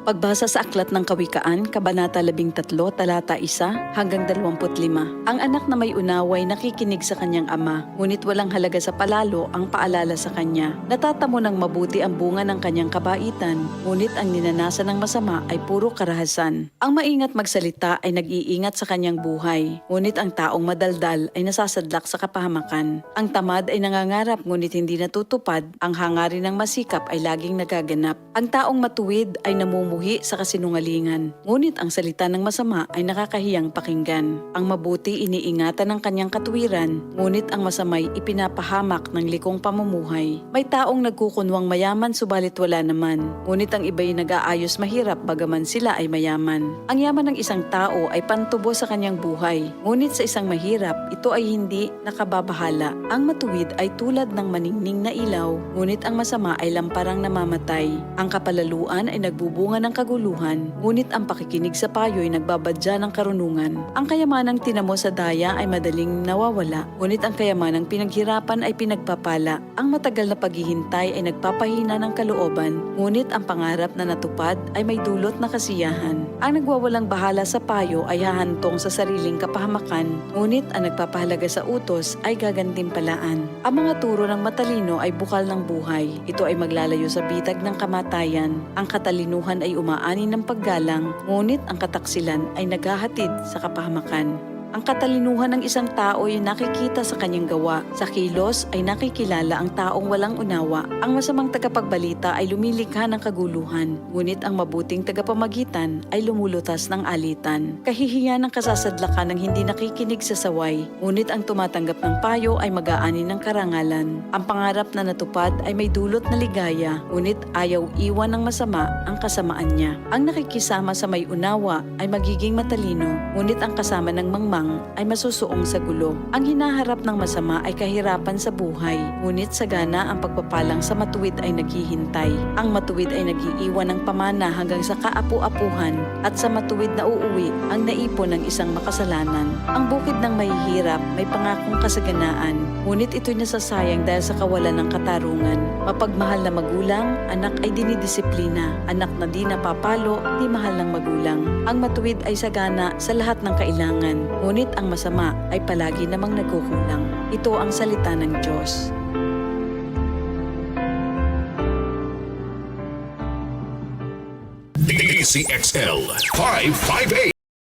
Pagbasa sa Aklat ng Kawikaan, Kabanata 13, talata 1 hanggang 25. Ang anak na may unaway nakikinig sa kanyang ama, ngunit walang halaga sa palalo ang paalala sa kanya. Natatamo ng mabuti ang bunga ng kanyang kabaitan, ngunit ang ninanasan ng masama ay puro karahasan. Ang maingat magsalita ay nag-iingat sa kanyang buhay, ngunit ang taong madaldal ay nasasadlak sa kapahamakan. Ang tamad ay nangangarap ngunit hindi natutupad, ang hangarin ng masikap ay laging nagaganap. Ang taong matuwid ay namumuhay sa kasinungalingan, ngunit ang salita ng masama ay nakakahiyang pakinggan. Ang mabuti iniingatan ng kanyang katuwiran, ngunit ang masamay ipinapahamak ng likong pamumuhay. May taong nagkukunwang mayaman subalit wala naman, ngunit ang iba'y nag-aayos mahirap bagaman sila ay mayaman. Ang yaman ng isang tao ay pantubo sa kanyang buhay, ngunit sa isang mahirap, ito ay hindi nakababahala. Ang matuwid ay tulad ng maningning na ilaw, ngunit ang masama ay lamparang namamatay. Ang kapalaluan ay nagbubunga ng kaguluhan, ngunit ang pakikinig sa payo ay nagbabadya ng karunungan. Ang kayamanang tinamo sa daya ay madaling nawawala, ngunit ang kayamanang pinaghirapan ay pinagpapala. Ang matagal na paghihintay ay nagpapahina ng kalooban, ngunit ang pangarap na natupad ay may dulot na kasiyahan. Ang nagwawalang bahala sa payo ay hahantong sa sariling kapahamakan, ngunit ang nagpapahalaga sa utos ay gagantimpalaan. Ang mga turo ng matalino ay bukal ng buhay. Ito ay maglalayo sa bitag ng kamatayan. Ang katalinuhan ay umaani ng paggalang, ngunit ang kataksilan ay naghahatid sa kapahamakan. Ang katalinuhan ng isang tao ay nakikita sa kanyang gawa. Sa kilos ay nakikilala ang taong walang unawa. Ang masamang tagapagbalita ay lumilikha ng kaguluhan, ngunit ang mabuting tagapamagitan ay lumulutas ng alitan. Kahihiyan ng kasasadlakan ng hindi nakikinig sa saway, ngunit ang tumatanggap ng payo ay mag-aani ng karangalan. Ang pangarap na natupad ay may dulot na ligaya, ngunit ayaw iwan ng masama ang kasamaan niya. Ang nakikisama sa may unawa ay magiging matalino, ngunit ang kasama ng mangmang ay masusuong sa gulo. Ang hinaharap ng masama ay kahirapan sa buhay, ngunit sagana ang pagpapalang sa matuwid ay naghihintay. Ang matuwid ay nag-iiwan ng pamana hanggang sa kaapu-apuhan, at sa matuwid na uuwi ang naipon ng isang makasalanan. Ang bukid ng mahihirap may pangakong kasaganaan, ngunit ito'y nasasayang dahil sa kawalan ng katarungan. Mapagmahal na magulang, anak ay dinidisiplina. Anak na di napapalo, di mahal ng magulang. Ang matuwid ay sagana sa lahat ng kailangan, ngunit ang masama ay palagi namang nagkukulang. Ito ang salita ng Diyos. DCXL 558